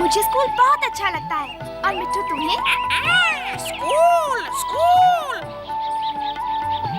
मुझे स्कूल बहुत अच्छा लगता है। और मिट्टू तुम्हें? School school.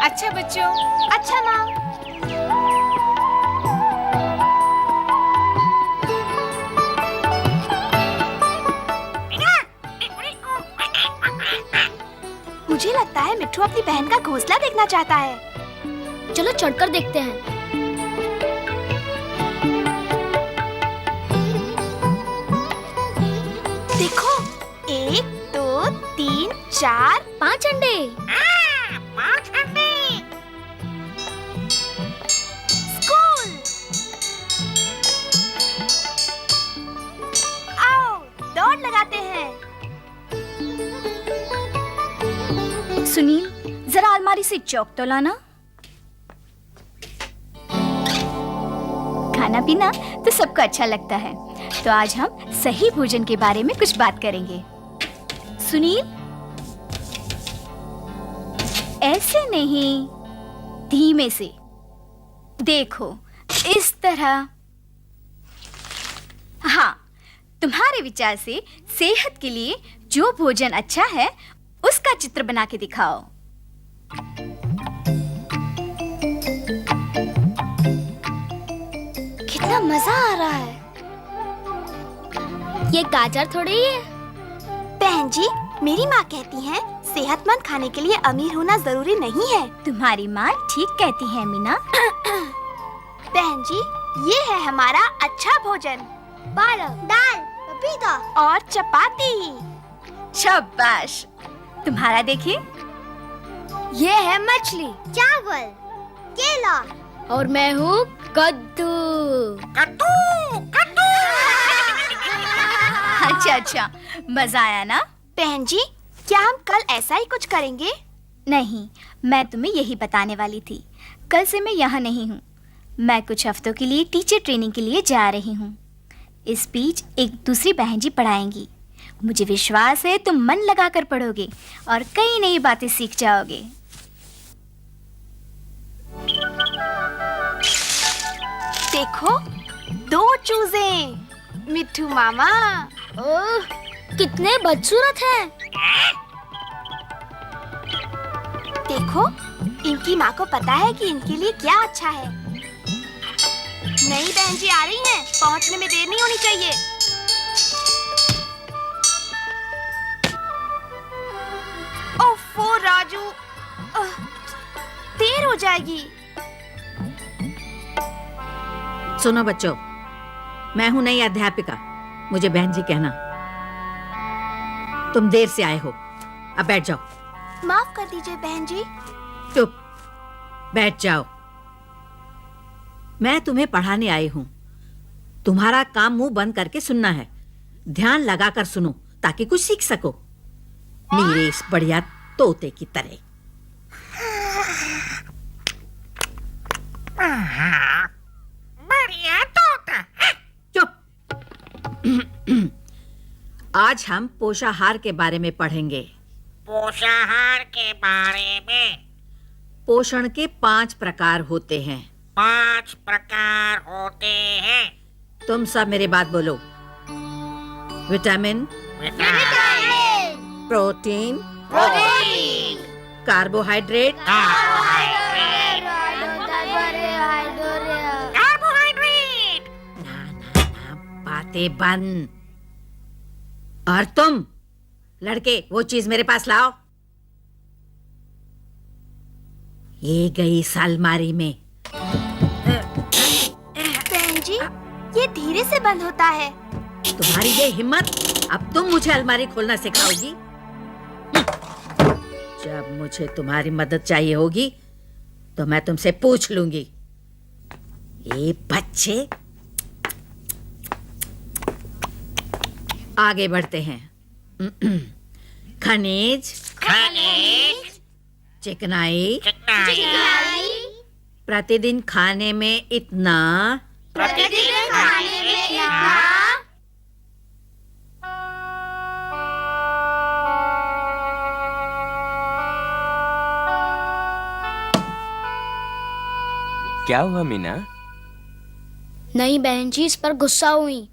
अच्छा बच्चों। अच्छा माँ। मुझे लगता है मिट्टू अपनी बहन का घोंसला देखना चाहता है। चलो चढ़कर देखते हैं। देखो, 1 2 3 4 5 अंडे। 5 अंडे। स्कूल। आओ दौड़ लगाते हैं। सुनील, जरा अलमारी से चौक तो लाना। खाना पीना तो सबको अच्छा लगता है, तो आज हम सही भोजन के बारे में कुछ बात करेंगे। सुनील, ऐसे नहीं, धीमे से देखो, इस तरह। हाँ, तुम्हारे विचार से सेहत के लिए जो भोजन अच्छा है उसका चित्र बना के दिखाओ। कितना मजा आ रहा है। ये गाजर थोड़ी ही है। बहन जी, मेरी माँ कहती हैं सेहतमंद खाने के लिए अमीर होना जरूरी नहीं है। तुम्हारी माँ ठीक कहती है मीना। बहन जी, ये है हमारा अच्छा भोजन। पालक, दाल, पपीता और चपाती। शाबाश। तुम्हारा देखिए। ये है मछली, चावल, केला। और मैं हूँ कद्दू। कद्दू कद्दू। अच्छा, मजा आया ना? बहन जी, क्या हम कल ऐसा ही कुछ करेंगे? नहीं, मैं तुम्हें यही बताने वाली थी। कल से मैं यहाँ नहीं हूँ। मैं कुछ हफ्तों के लिए टीचर ट्रेनिंग के लिए जा रही हूँ। इस बीच एक दूसरी बहन जी पढ़ाएंगी। मुझे विश्वास है तुम मन लगाकर पढ़ोगे और कई नई बातें सीख जाओगे। देखो, 2 चूजे। मिट्टू मामा। ओह, कितने बदसूरत हैं। देखो, इनकी माँ को पता है कि इनके लिए क्या अच्छा है। नई बहन जी आ रही हैं, पहुँचने में देर नहीं होनी चाहिए। ओफो राजू, देर हो जाएगी। सुनो बच्चों, मैं हूं नई अध्यापिका, मुझे बहन जी कहना। तुम देर से आए हो, अब बैठ जाओ। माफ कर दीजिए बहन जी। चुप, बैठ जाओ। मैं तुम्हें पढ़ाने आई हूं। तुम्हारा काम मुंह बंद करके सुनना है। ध्यान लगाकर सुनो ताकि कुछ सीख सको, मेरे इस बढ़िया तोते की तरह। बढ़िया तोता। चुप। आज हम पोषाहार के बारे में पढ़ेंगे। पोषाहार के बारे में? पोषण के 5 प्रकार होते हैं। 5 प्रकार होते हैं। तुम सब मेरी बात बोलो। Vitamin, protein, carbohydrate, carbohydrate. ना, बातें बंद। और तुम लड़के, वो चीज मेरे पास लाओ। ये गई इस अलमारी में। बहन जी, ये धीरे से बंद होता है। तुम्हारी ये हिम्मत, अब तुम मुझे अलमारी खोलना सिखाओगी? जब मुझे तुम्हारी मदद चाहिए होगी तो मैं तुमसे पूछ लूंगी। ये बच्चे, आगे बढ़ते हैं। खनिज, चिकनाई, प्रतिदिन खाने में इतना, क्या हुआ मीना? नहीं बहन जी, इस पर गुस्सा हुई।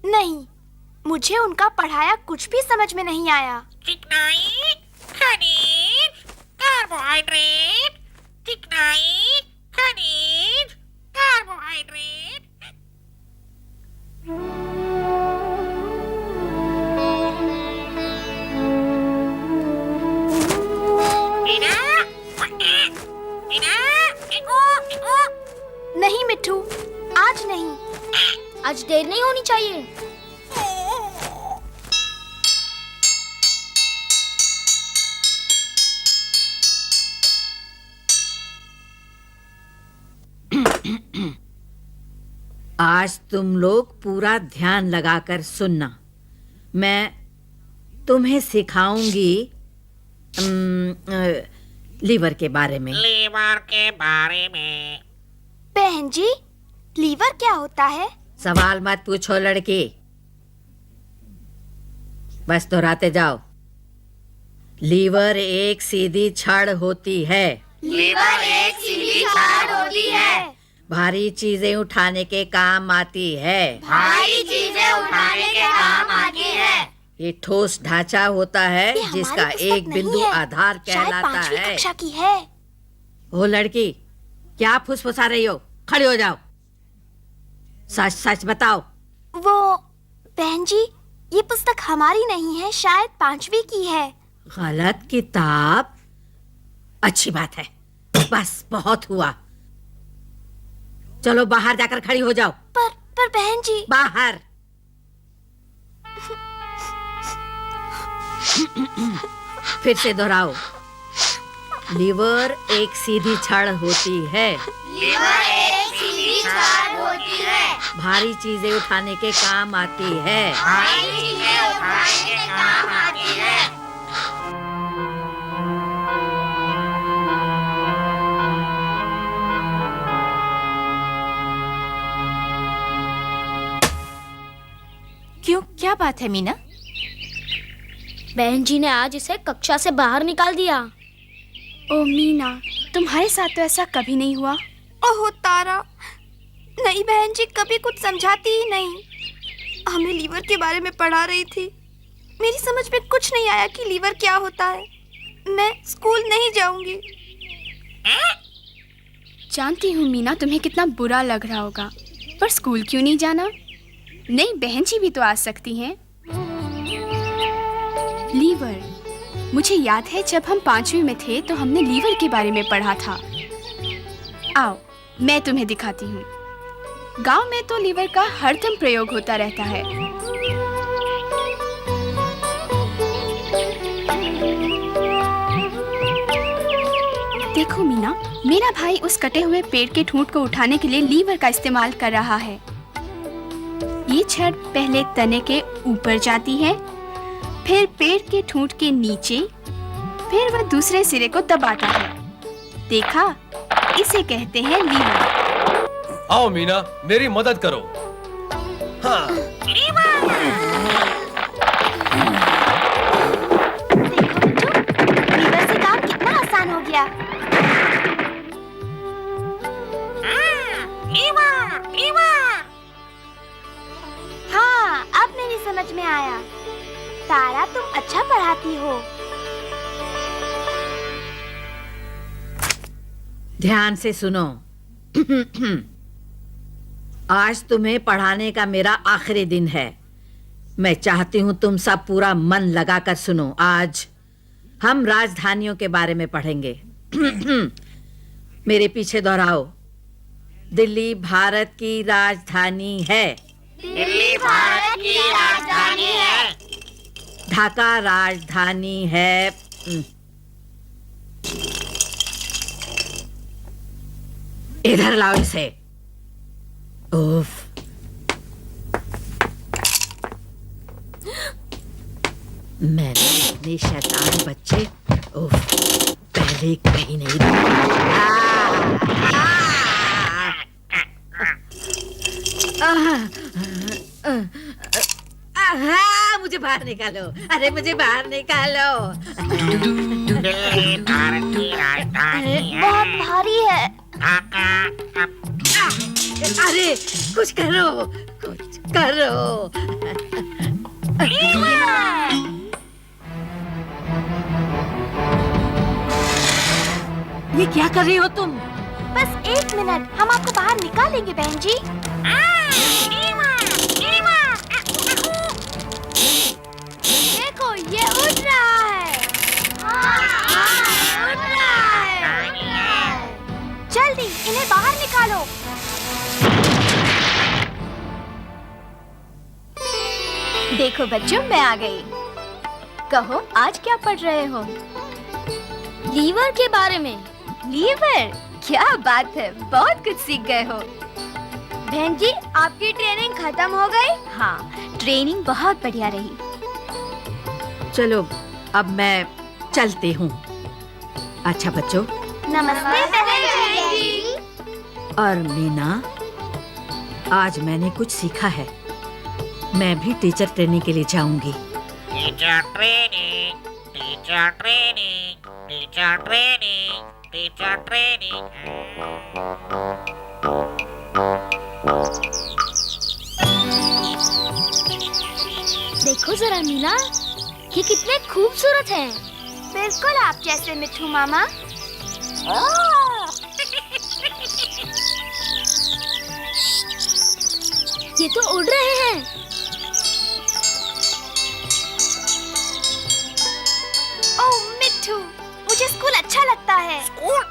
नहीं, मुझे उनका पढ़ाया कुछ भी समझ में नहीं आया। चिकनाई, खनिज, कार्बोहाइड्रेट, चिकनाई, खनिज, कार्बोहाइड्रेट। मीना, मीना, देखो। नहीं मिट्ठू, आज नहीं। आज देर नहीं होनी चाहिए। आज तुम लोग पूरा ध्यान लगाकर सुनना। मैं तुम्हें सिखाऊंगी लीवर के बारे में। लीवर के बारे में। बहन जी, लीवर क्या होता है? सवाल मत पूछो लड़की, बस दोहराते जाओ। लीवर एक सीधी छड़ होती है। लीवर एक सीधी छड़ होती है। भारी चीजें उठाने के काम आती है। भारी चीजें उठाने के काम आती है। ये ठोस ढांचा होता है ये हमारी जिसका पुस्तक एक नहीं बिंदु है। आधार शायद कहलाता 5वीं है। कक्षा की है। ओ लड़की, क्या फुसफुसा रही हो? खड़ी हो जाओ, सच सच बताओ। वो बहन जी, ये पुस्तक हमारी नहीं है, शायद 5वीं की है। गलत किताब? अच्छी बात है, बस बहुत हुआ। चलो बाहर जाकर खड़ी हो जाओ। पर बहन जी। बाहर। फिर से दोहराओ। लीवर एक सीधी छड़ होती है। लीवर एक सीधी छड़ होती है। भारी चीजें उठाने के काम आती है। भारी चीजें उठाने के काम आती है। क्यों, क्या बात है मीना? बहन जी ने आज इसे कक्षा से बाहर निकाल दिया। ओ मीना, तुम्हारे साथ तो ऐसा कभी नहीं हुआ। ओह तारा, नहीं बहन जी, कभी कुछ समझाती ही नहीं। हमें लीवर के बारे में पढ़ा रही थी। मेरी समझ में कुछ नहीं आया कि लीवर क्या होता है। मैं स्कूल नहीं जाऊंगी। जानती हूँ मीना, तुम्हें कितना बुरा लग रहा होगा, पर स्कूल क्यों नहीं जाना? नई बहन जी भी तो आ सकती हैं। लीवर, मुझे याद है जब हम 5वीं में थे तो हमने लीवर के बारे में पढ़ा था। आओ, मैं तुम्हें दिखाती हूँ। गांव में तो लीवर का हरदम प्रयोग होता रहता है। देखो मीना, मेरा भाई उस कटे हुए पेड़ के ठूंठ को उठाने के लिए लीवर का इस्तेमाल कर रहा है। ये छड़ पहले तने के ऊपर जाती है, फिर पेड़ के ठूंठ के नीचे, फिर वह दूसरे सिरे को दबाता है। देखा, इसे कहते हैं लीवर। आओ मीना, मेरी मदद करो। हाँ। देखो बिट्टू, लीवर से काम कितना आसान हो गया। Lever, lever. हाँ, अब मेरी समझ में आया। तारा, तुम अच्छा पढ़ाती हो। ध्यान से सुनो। आज तुम्हें पढ़ाने का मेरा आखिरी दिन है। मैं चाहती हूं तुम सब पूरा मन लगाकर सुनो। आज हम राजधानियों के बारे में पढ़ेंगे। मेरे पीछे दोहराओ। दिल्ली भारत की राजधानी है। दिल्ली भारत की राजधानी है। ढाका राजधानी है। इधर लाओ इसे। उफ। मैंने इतने शैतान बच्चे पहले कहीं नहीं मुझे बाहर निकालो। अरे मुझे बाहर निकालो। दिल्ली भारत की राजधानी है। बहुत भारी है। ढाका। अरे कुछ करो, कुछ करो। ये क्या कर रही हो तुम? बस 1 मिनट, हम आपको बाहर निकालेंगे बहन जी। देखो ये उड़ रहा है। उड़ रहा है। जल्दी इन्हें बाहर निकालो। देखो बच्चों, मैं आ गई। कहो, आज क्या पढ़ रहे हो? लीवर के बारे में। लीवर? क्या बात है, बहुत कुछ सीख गए हो। बहन जी, आपकी ट्रेनिंग खत्म हो गई? हाँ, ट्रेनिंग बहुत बढ़िया रही। चलो अब मैं चलती हूँ। अच्छा बच्चों, नमस्ते बहन जी। और मीना, आज मैंने कुछ सीखा है। मैं भी टीचर ट्रेनिंग के लिए जाऊंगी। Teacher training, teacher training, teacher training, teacher training. देखो जरा मीना, ये कितने खूबसूरत हैं। बिल्कुल आप जैसे मिठू मामा। ये तो उड़ रहे हैं। ओह मिठू, मुझे स्कूल अच्छा लगता है। स्कूल